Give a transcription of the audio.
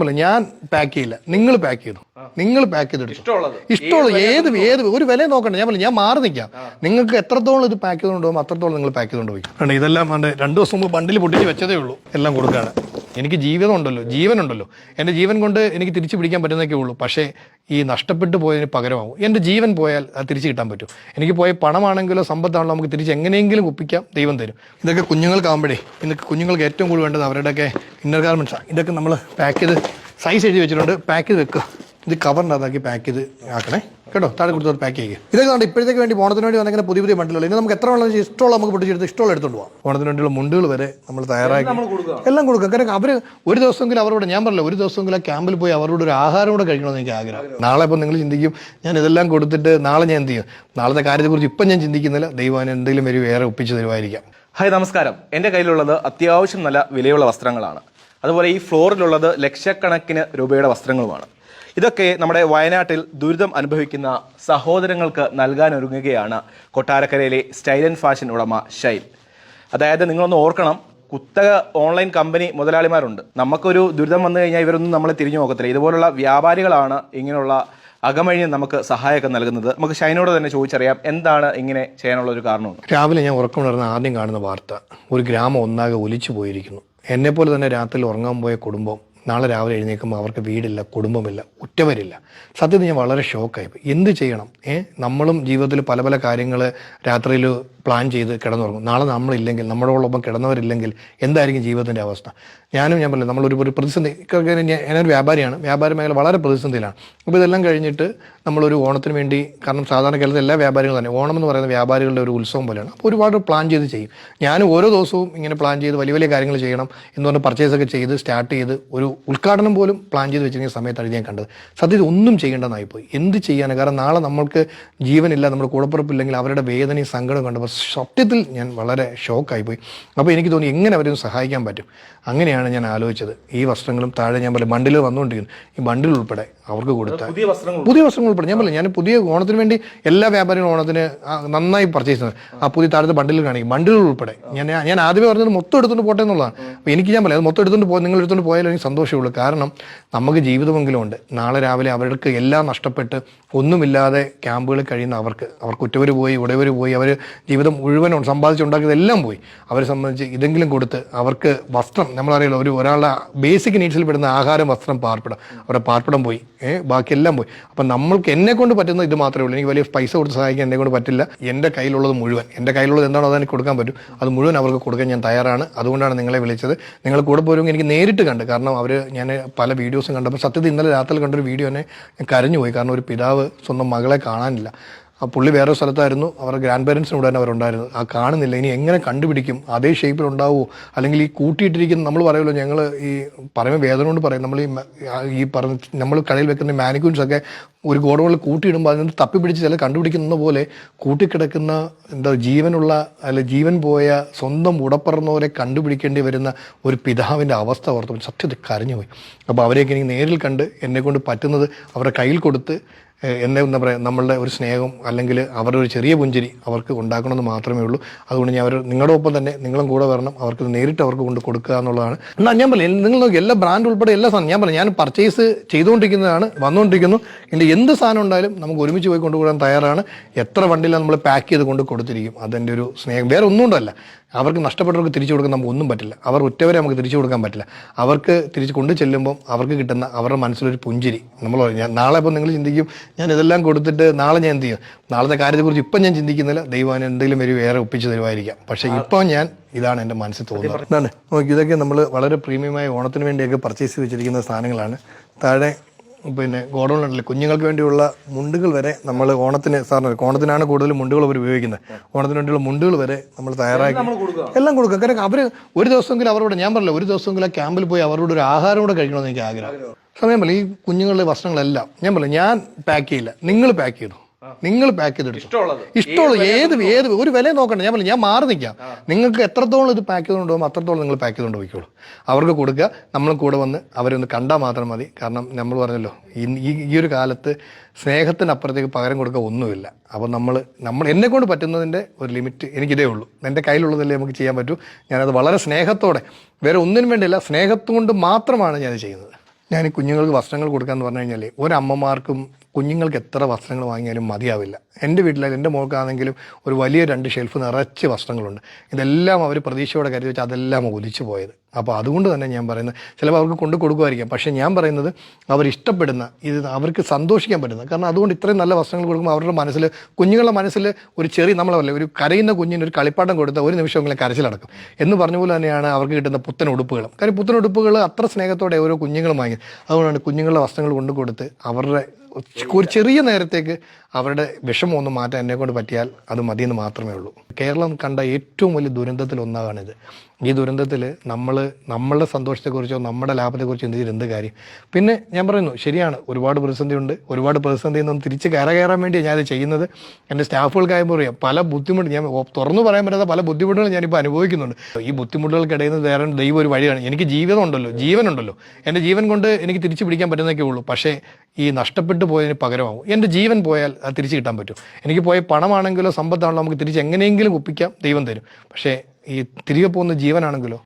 ഞാൻ പാക്ക് ചെയ്യില്ല, നിങ്ങൾ പാക്ക് ചെയ്തു. നിങ്ങൾ പാക്ക് ചെയ്തെടുത്തു. ഇഷ്ടമുള്ള ഏത് ഒരു വില നോക്കണ്ട. ഞാൻ മാറി നിൽക്കാം. നിങ്ങൾക്ക് എത്രത്തോളം ഇത് പാക്ക് ചെയ്തുകൊണ്ട് അത്രത്തോളം നിങ്ങൾ പാക്ക് ചെയ്തുകൊണ്ട് പോയി. കാരണം ഇതെല്ലാം 2 ദിവസം മുമ്പ് ബണ്ടിൽ പൊട്ടിച്ച് വെച്ചതേ ഉള്ളൂ. എല്ലാം കൊടുക്കുകയാണ്. എനിക്ക് ജീവിതം ഉണ്ടല്ലോ, ജീവനുണ്ടല്ലോ. എൻ്റെ ജീവൻ കൊണ്ട് എനിക്ക് തിരിച്ചു പിടിക്കാൻ പറ്റുന്നതൊക്കെ ഉള്ളൂ. പക്ഷേ ഈ നഷ്ടപ്പെട്ടു പോയതിന് പകരമാവും. എൻ്റെ ജീവൻ പോയാൽ അത് തിരിച്ചു കിട്ടാൻ പറ്റും. എനിക്ക് പോയ പണമാണെങ്കിലോ സമ്പത്താണല്ലോ നമുക്ക് തിരിച്ച് എങ്ങനെയെങ്കിലും ഒപ്പിക്കാം, ദൈവം തരും. ഇതൊക്കെ കുഞ്ഞുങ്ങൾക്കാകുമ്പോഴേ ഇതൊക്കെ കുഞ്ഞുങ്ങൾക്ക് ഏറ്റവും കൂടുതൽ വേണ്ടത് അവരുടെയൊക്കെ ഇന്നർ ഗാർമെൻറ്റ്സാണ്. ഇതൊക്കെ നമ്മൾ പാക്ക് ചെയ്ത് സൈസ് എഴുതി വെച്ചിട്ടുണ്ട്. പാക്ക് ചെയ്ത് വെക്കുക. ഇത് കവറിൻ്റെ അതാക്കി പാക്ക് ചെയ്ത് ആക്കണേ കേട്ടോ. താഴെ കൊടുത്ത് പാക്ക് ചെയ്യുക. ഇതൊക്കെ ഉണ്ട് ഇപ്പോഴത്തേക്ക് വേണ്ടി ഓണത്തിന് വേണ്ടി വന്നിങ്ങനെ പുതിയ ബണ്ടിലുള്ളൂ. ഇനി നമുക്ക് എത്ര വെള്ളം ഇഷ്ടമുള്ള നമുക്ക് പൊട്ടിച്ചെടുത്ത് ഇഷ്ടമുള്ള എടുത്തുകൊണ്ട് പോകാം. ഓണത്തിന് വേണ്ടിയുള്ള മുണ്ടുകൾ വരെ നമ്മൾ തയ്യാറാക്കി എല്ലാം കൊടുക്കുക. കാരണം അവർ ഒരു ദിവസമെങ്കിലും അവരോട്, ഞാൻ പറഞ്ഞില്ല, ഒരു ദിവസമെങ്കിലും ആ ക്യാമ്പിൽ പോയി അവരോട് ഒരു ആഹാരം കൂടെ കഴിക്കണമെന്ന് എനിക്ക് ആഗ്രഹം. നാളെ ഇപ്പോൾ നിങ്ങൾ ചിന്തിക്കും ഞാൻ ഇതെല്ലാം കൊടുത്തിട്ട് നാളെ ഞാൻ എന്ത് ചെയ്യും. നാളത്തെ കാര്യത്തെക്കുറിച്ച് ഇപ്പം ഞാൻ ചിന്തിക്കുന്നില്ല. ദൈവം എന്തെങ്കിലും ഒരു വേറെ ഒപ്പിച്ച് തരുമായിരിക്കാം. ഹായ്, നമസ്കാരം. എൻ്റെ കയ്യിലുള്ളത് അത്യാവശ്യം നല്ല വിലയുള്ള വസ്ത്രങ്ങളാണ്. അതുപോലെ ഈ ഫ്ലോറിലുള്ളത് ലക്ഷക്കണക്കിന് രൂപയുടെ വസ്ത്രങ്ങളുമാണ്. ഇതൊക്കെ നമ്മുടെ വയനാട്ടിൽ ദുരിതം അനുഭവിക്കുന്ന സഹോദരങ്ങൾക്ക് നൽകാനൊരുങ്ങുകയാണ് കൊട്ടാരക്കരയിലെ സ്റ്റൈൽ ആൻഡ് ഫാഷൻ ഉടമ ഷൈൽ. അതായത് നിങ്ങളൊന്ന് ഓർക്കണം, കുത്തക ഓൺലൈൻ കമ്പനി മുതലാളിമാരുണ്ട്. നമുക്കൊരു ദുരിതം വന്നു കഴിഞ്ഞാൽ ഇവരൊന്നും നമ്മളെ തിരിഞ്ഞു നോക്കത്തില്ല. ഇതുപോലുള്ള വ്യാപാരികളാണ് ഇങ്ങനെയുള്ള അകമഴിഞ്ഞ് നമുക്ക് സഹായമൊക്കെ നൽകുന്നത്. നമുക്ക് ഷൈനോട് തന്നെ ചോദിച്ചറിയാം എന്താണ് ഇങ്ങനെ ചെയ്യാനുള്ള ഒരു കാരണം. രാവിലെ ഞാൻ ഉറക്കമുണർന്ന് ആദ്യം കാണുന്ന വാർത്ത, ഒരു ഗ്രാമം ഒന്നാകെ ഒലിച്ചു പോയിരിക്കുന്നു. എന്നെപ്പോലെ തന്നെ രാത്രിയിൽ ഉറങ്ങാൻ പോയ കുടുംബം നാളെ രാവിലെ എഴുന്നേൽക്കുമ്പോൾ അവർക്ക് വീടില്ല, കുടുംബമില്ല, ഉറ്റവരില്ല. സത്യത്തിൽ ഞാൻ വളരെ ഷോക്കായിപ്പോയി. എന്ത് ചെയ്യണം? നമ്മളും ജീവിതത്തിൽ പല പല കാര്യങ്ങൾ രാത്രിയിൽ പ്ലാൻ ചെയ്ത് കിടന്നുറങ്ങും. നാളെ നമ്മളില്ലെങ്കിൽ, നമ്മളോടൊപ്പം കിടന്നവരില്ലെങ്കിൽ എന്തായിരിക്കും ജീവിതത്തിൻ്റെ അവസ്ഥ? ഞാൻ പറഞ്ഞില്ല, നമ്മളൊരു പ്രതിസന്ധി. ഞാനൊരു വ്യാപാരിയാണ്. വ്യാപാര മേഖല വളരെ പ്രതിസന്ധിയിലാണ്. അപ്പോൾ ഇതെല്ലാം കഴിഞ്ഞിട്ട് നമ്മളൊരു ഓണത്തിന് വേണ്ടി, കാരണം സാധാരണ കേരളത്തിൽ എല്ലാ വ്യാപാരികളും തന്നെ ഓണം എന്ന് പറയുന്ന വ്യാപാരികളുടെ ഒരു ഉത്സവം പോലെയാണ്. അപ്പോൾ ഒരുപാട് പ്ലാൻ ചെയ്ത് ചെയ്യും. ഞാൻ ഓരോ ദിവസവും ഇങ്ങനെ പ്ലാൻ ചെയ്ത് വലിയ വലിയ കാര്യങ്ങൾ ചെയ്യണം എന്ന് പറഞ്ഞ് പർച്ചേസൊക്കെ ചെയ്ത് സ്റ്റാർട്ട് ചെയ്ത് ഒരു ഉദ്ഘാടനം പോലും പ്ലാൻ ചെയ്ത് വെച്ചിരിക്കുന്ന സമയത്താണ് ഞാൻ കണ്ടത്. സത്യത്തിൽ ഒന്നും ചെയ്യേണ്ടതായിപ്പോയി. എന്ത് ചെയ്യാനാണ്? കാരണം നാളെ നമ്മൾക്ക് ജീവനില്ല, നമ്മുടെ കൂടപ്പുറപ്പില്ലെങ്കിൽ അവരുടെ വേദനയും സങ്കടവും കണ്ടപ്പോൾ സത്യത്തിൽ ഞാൻ വളരെ ഷോക്കായിപ്പോയി. അപ്പോൾ എനിക്ക് തോന്നി എങ്ങനെ അവരൊന്ന് സഹായിക്കാൻ പറ്റും. അങ്ങനെയാണ് ഞാൻ ആലോചിച്ചത്. ഈ വസ്ത്രങ്ങളും താഴെ ഞാൻ പറയും ബണ്ടിൽ വന്നുകൊണ്ടിരിക്കുന്നു. ഈ ബണ്ടിൽ ഉൾപ്പെടെ അവർക്ക് കൊടുത്താൽ പുതിയ വസ്ത്രങ്ങൾ ഉൾപ്പെടെ ഞാൻ പറയും, ഞാൻ പുതിയ ഓണത്തിന് വേണ്ടി എല്ലാ വ്യാപാരികളും ഓണത്തിന് നന്നായി പർച്ചേസ് ചെയ്യുന്നത്. ആ പുതിയ താഴത്തെ ബണ്ടിൽ കാണിക്കും, ബണ്ടിലുകൾ ഉൾപ്പെടെ. ഞാൻ ആദ്യമേ പറഞ്ഞത് മൊത്തം എടുത്തുകൊണ്ട് പോട്ടെ എന്നുള്ളതാണ്. അപ്പോൾ എനിക്ക് ഞാൻ പറയാം അത് മൊത്തം എടുത്തുകൊണ്ട് പോയി, നിങ്ങൾ എടുത്തുകൊണ്ട് പോയാലും എനിക്ക് സന്തോഷമുള്ളൂ. കാരണം നമുക്ക് ജീവിതമെങ്കിലും ഉണ്ട്. നാളെ രാവിലെ അവർക്ക് എല്ലാം നഷ്ടപ്പെട്ട് ഒന്നുമില്ലാതെ ക്യാമ്പുകളിൽ കഴിയുന്ന അവർക്ക് ഉറ്റവർ പോയി, ഉടയവർ പോയി, അവർ ജീവിതം മുഴുവൻ സമ്പാദിച്ചുണ്ടാക്കിയതെല്ലാം പോയി. അവരെ സംബന്ധിച്ച് ഇതെങ്കിലും കൊടുത്ത് അവർക്ക് വസ്ത്രം, നമ്മളറിയാലോ, ഒരാളുടെ ബേസിക് നീഡ്സിൽ പെടുന്ന ആഹാരം, വസ്ത്രം, പാർപ്പിടം, അവരുടെ പാർപ്പിടം പോയി, ബാക്കിയെല്ലാം പോയി. അപ്പം നമ്മൾക്ക് എന്നെ കൊണ്ട് പറ്റുന്ന ഇത് മാത്രമേ ഉള്ളൂ. എനിക്ക് വലിയ പൈസ കൊടുത്ത് സഹായിക്കാൻ എന്നെ കൊണ്ട് പറ്റില്ല. എൻ്റെ കയ്യിലുള്ളത് മുഴുവൻ, എൻ്റെ കയ്യിലുള്ളത് എന്താണോ അതെനിക്ക് കൊടുക്കാൻ പറ്റും, അത് മുഴുവൻ അവർക്ക് കൊടുക്കാൻ ഞാൻ തയ്യാറാണ്. അതുകൊണ്ടാണ് നിങ്ങളെ വിളിച്ചത്. നിങ്ങൾ കൂടെ പോരുമെങ്കിൽ എനിക്ക് നേരിട്ട് കണ്ട്, കാരണം ഞാൻ പല വീഡിയോസും കണ്ടപ്പോൾ സത്യത്തിൽ ഇന്നലെ രാത്രി കണ്ടൊരു വീഡിയോ എന്നെ ഞാൻ കരഞ്ഞുപോയി. കാരണം ഒരു പിതാവ് സ്വന്തം മകളെ കാണാനില്ല. ആ പുള്ളി വേറെ സ്ഥലത്തായിരുന്നു, അവരുടെ ഗ്രാൻഡ് പേരൻസിന് കൂടെ തന്നെ അവരുണ്ടായിരുന്നു. ആ കാണുന്നില്ല. ഇനി എങ്ങനെ കണ്ടുപിടിക്കും? അതേ ഷേപ്പിലുണ്ടാവുമോ? അല്ലെങ്കിൽ ഈ കൂട്ടിയിട്ടിരിക്കുന്ന, നമ്മൾ പറയുമല്ലോ, ഞങ്ങൾ ഈ പറയുമ്പോൾ വേദന കൊണ്ട് പറയും, നമ്മൾ ഈ പറഞ്ഞ നമ്മൾ കടയിൽ വെക്കുന്ന മാനിക്യൂൻസൊക്കെ ഒരു ഗോഡൗണിൽ കൂട്ടിയിടുമ്പോൾ അതിന് തപ്പിപ്പിടിച്ച് ചില കണ്ടുപിടിക്കുന്ന പോലെ കൂട്ടിക്കിടക്കുന്ന ജീവനുള്ള അല്ലെ ജീവൻ പോയ സ്വന്തം ഉടപ്പറന്നവരെ കണ്ടുപിടിക്കേണ്ടി വരുന്ന ഒരു പിതാവിൻ്റെ അവസ്ഥ ഓർത്തപ്പോൾ സത്യത്തിൽ കരഞ്ഞുപോയി. അപ്പോൾ അവരെയൊക്കെ എനിക്ക് നേരിൽ കണ്ട് എന്നെക്കൊണ്ട് പറ്റുന്നത് അവരുടെ കയ്യിൽ കൊടുത്ത് എന്നെ എന്താ പറയുക, നമ്മളുടെ ഒരു സ്നേഹം അല്ലെങ്കിൽ അവരുടെ ഒരു ചെറിയ പുഞ്ചിരി അവർക്ക് ഉണ്ടാക്കണമെന്ന് മാത്രമേ ഉള്ളൂ. അതുകൊണ്ട് ഞാൻ നിങ്ങളുടെ ഒപ്പം തന്നെ നിങ്ങളും കൂടെ വരണം. അവർക്ക് നേരിട്ട് അവർക്ക് കൊണ്ട് കൊടുക്കുക എന്നുള്ളതാണ്. എന്നാൽ ഞാൻ പറയാം, നിങ്ങൾ നോക്കി എല്ലാ ബ്രാൻഡ് ഉൾപ്പെടെ എല്ലാ സാധനം ഞാൻ പർച്ചേസ് ചെയ്തുകൊണ്ടിരിക്കുന്നതാണ്, വന്നുകൊണ്ടിരിക്കുന്നു. എൻ്റെ എന്ത് സാധനം ഉണ്ടായാലും നമുക്ക് ഒരുമിച്ച് പോയി കൊണ്ടുപോകാൻ തയ്യാറാണ്. എത്ര വണ്ടിയിലാണ് നമ്മൾ പാക്ക് ചെയ്ത് കൊണ്ട് കൊടുത്തിരിക്കും. അതെൻ്റെ ഒരു സ്നേഹം. വേറെ ഒന്നും കൊണ്ടല്ല. അവർക്ക് നഷ്ടപ്പെട്ടവർക്ക് തിരിച്ചു കൊടുക്കാൻ നമുക്ക് ഒന്നും പറ്റില്ല. അവർ ഉറ്റവരെ നമുക്ക് തിരിച്ചു കൊടുക്കാൻ പറ്റില്ല. അവർക്ക് തിരിച്ച് കൊണ്ടു ചെല്ലുമ്പം അവർക്ക് കിട്ടുന്ന അവരുടെ മനസ്സിലൊരു പുഞ്ചിരി. നമ്മൾ നാളെ ഇപ്പോൾ നിങ്ങൾ ചിന്തിക്കും ഞാൻ ഇതെല്ലാം കൊടുത്തിട്ട് നാളെ ഞാൻ എന്ത് ചെയ്യും. നാളത്തെ കാര്യത്തെക്കുറിച്ച് ഇപ്പം ഞാൻ ചിന്തിക്കുന്നില്ല. ദൈവം എന്തെങ്കിലും ഒരു വേറെ ഒപ്പിച്ച് തരുമായിരിക്കാം. പക്ഷേ ഇപ്പോൾ ഇതാണ് എൻ്റെ മനസ്സിൽ തോന്നുന്നത്. എന്താണ് നോക്കി, ഇതൊക്കെ നമ്മൾ വളരെ പ്രീമിയമായ ഓണത്തിന് വേണ്ടിയൊക്കെ പർച്ചേസ് വെച്ചിരിക്കുന്ന സാധനങ്ങളാണ്. താഴെ ഗോഡൗണിലുണ്ടല്ലോ കുഞ്ഞുങ്ങൾക്ക് വേണ്ടിയുള്ള മുണ്ടുകൾ വരെ നമ്മൾ ഓണത്തിനാണ് കൂടുതൽ മുണ്ടുകൾ അവർ ഉപയോഗിക്കുന്നത്. ഓണത്തിന് വേണ്ടിയുള്ള മുണ്ടുകൾ വരെ നമ്മൾ തയ്യാറാക്കി എല്ലാം കൊടുക്കുക. കാരണം അവർ ഒരു ദിവസമെങ്കിലും അവരോട്, ഞാൻ പറഞ്ഞില്ല, ഒരു ദിവസമെങ്കിലും ആ ക്യാമ്പിൽ പോയി അവരോട് ഒരു ആഹാരം കൂടെ കഴിക്കണമെന്ന് എനിക്ക് ആഗ്രഹം. സമയം പോലെ ഈ കുഞ്ഞുങ്ങളുടെ വസ്ത്രങ്ങളെല്ലാം ഞാൻ പറഞ്ഞില്ല, ഞാൻ പാക്ക് ചെയ്യില്ല, നിങ്ങൾ പാക്ക് ചെയ്തു. നിങ്ങൾ പാക്ക് ചെയ്തെടുത്തു. ഇഷ്ടമുള്ള ഏത് ഒരു വില നോക്കണ്ട. ഞാൻ മാറി നിൽക്കാം. നിങ്ങൾക്ക് എത്രത്തോളം ഇത് പാക്ക് ചെയ്തുകൊണ്ട് പോകുമ്പോൾ അത്രത്തോളം നിങ്ങൾ പാക്ക് ചെയ്തുകൊണ്ട് പോയിക്കോളൂ. അവർക്ക് കൊടുക്കുക. നമ്മളും കൂടെ വന്ന് അവരൊന്ന് കണ്ടാൽ മാത്രം മതി. കാരണം നമ്മൾ പറഞ്ഞല്ലോ, ഈ ഒരു കാലത്ത് സ്നേഹത്തിനപ്പുറത്തേക്ക് പകരം കൊടുക്കുക ഒന്നുമില്ല. അപ്പോൾ നമ്മൾ എന്നെ കൊണ്ട് പറ്റുന്നതിൻ്റെ ഒരു ലിമിറ്റ് എനിക്കിതേ ഉള്ളൂ. എൻ്റെ കയ്യിലുള്ളതല്ലേ നമുക്ക് ചെയ്യാൻ പറ്റൂ. ഞാനത് വളരെ സ്നേഹത്തോടെ, വേറെ ഒന്നിനും വേണ്ടിയല്ല, സ്നേഹത്തുകൊണ്ട് മാത്രമാണ് ഞാൻ ചെയ്യുന്നത്. ഞാൻ ഈ കുഞ്ഞുങ്ങൾക്ക് വസ്ത്രങ്ങൾ കൊടുക്കാമെന്ന് പറഞ്ഞു കഴിഞ്ഞാൽ ഒരമ്മമാർക്കും കുഞ്ഞുങ്ങൾക്ക് എത്ര വസ്ത്രങ്ങൾ വാങ്ങിയാലും മതിയാവില്ല. എൻ്റെ വീട്ടിലായാലും എൻ്റെ മോൾക്കാണെങ്കിലും ഒരു വലിയ 2 ഷെൽഫ് നിറച്ച് വസ്ത്രങ്ങളുണ്ട്. ഇതെല്ലാം അവർ പ്രതീക്ഷയോടെ കരുതി വെച്ചാൽ അതെല്ലാം ഒലിച്ചു പോയത്. അപ്പോൾ അതുകൊണ്ട് തന്നെ ഞാൻ പറയുന്നത് ചിലപ്പോൾ അവർക്ക് കൊണ്ട് കൊടുക്കുമായിരിക്കാം, പക്ഷേ ഞാൻ പറയുന്നത് അവരിഷ്ടപ്പെടുന്ന ഇത് അവർക്ക് സന്തോഷിക്കാൻ പറ്റുന്ന, കാരണം അതുകൊണ്ട് ഇത്രയും നല്ല വസ്ത്രങ്ങൾ കൊടുക്കുമ്പോൾ അവരുടെ മനസ്സിൽ, കുഞ്ഞുങ്ങളുടെ മനസ്സിൽ ഒരു ചെറിയ, നമ്മളല്ലേ ഒരു കരയുന്ന കുഞ്ഞിന് ഒരു കളിപ്പാട്ടം കൊടുത്താൽ ഒരു നിമിഷമെങ്കിലും കരച്ചിലടക്കും എന്ന് പറഞ്ഞ പോലെ തന്നെയാണ് അവർക്ക് കിട്ടുന്ന പുത്തൻ ഉടുപ്പുകളും. കാര്യം പുത്തൻ ഉടുപ്പുകൾ അത്ര സ്നേഹത്തോടെ ഓരോ കുഞ്ഞുങ്ങളും വാങ്ങി. അതുകൊണ്ടാണ് കുഞ്ഞുങ്ങളുടെ വസ്ത്രങ്ങൾ കൊണ്ടു കൊടുത്ത് അവരുടെ ഒരു ചെറിയ നേരത്തേക്ക് അവരുടെ വിഷമം ഒന്ന് മാറ്റാൻ എന്നെക്കൊണ്ട് പറ്റിയാൽ അത് മതിയെന്ന് മാത്രമേ ഉള്ളൂ. കേരളം കണ്ട ഏറ്റവും വലിയ ദുരന്തത്തിൽ ഒന്നാണിത്. ഈ ദുരന്തത്തിൽ നമ്മളുടെ സന്തോഷത്തെക്കുറിച്ചോ നമ്മുടെ ലാഭത്തെക്കുറിച്ചോ ചിന്തിച്ചിട്ട് എന്ത് കാര്യം? പിന്നെ ഞാൻ പറയുന്നു, ശരിയാണ്, ഒരുപാട് പ്രതിസന്ധിയുണ്ട്. ഒരുപാട് പ്രതിസന്ധിയിൽ നിന്നും തിരിച്ച് കയറാൻ വേണ്ടിയാണ് ഞാനത് ചെയ്യുന്നത്. എൻ്റെ സ്റ്റാഫുകൾക്കായപ്പോൾ അറിയാം പല ബുദ്ധിമുട്ട്, ഞാൻ തുറന്നു പറയാൻ പറ്റാത്ത പല ബുദ്ധിമുട്ടുകളും ഞാനിപ്പോൾ അനുഭവിക്കുന്നുണ്ട്. ഈ ബുദ്ധിമുട്ടുകൾക്കിടയിൽ നിന്ന് വേറെ ദൈവം ഒരു വഴിയാണ്. എനിക്ക് ജീവിതമുണ്ടല്ലോ, ജീവനുണ്ടല്ലോ. എൻ്റെ ജീവൻ കൊണ്ട് എനിക്ക് തിരിച്ചു പിടിക്കാൻ പറ്റുന്നതൊക്കെ ഉള്ളൂ. പക്ഷേ ഈ നഷ്ടപ്പെട്ടു പോയതിന് പകരമാകും. എൻ്റെ ജീവൻ പോയാൽ അത് തിരിച്ചു കിട്ടാൻ പറ്റും. എനിക്ക് പോയ പണമാണെങ്കിലോ സമ്പത്താണല്ലോ നമുക്ക് തിരിച്ച് എങ്ങനെയെങ്കിലും ഒപ്പിക്കാം, ദൈവം തരും. പക്ഷേ ഈ തിരികെ പോകുന്ന ജീവനാണെങ്കിലോ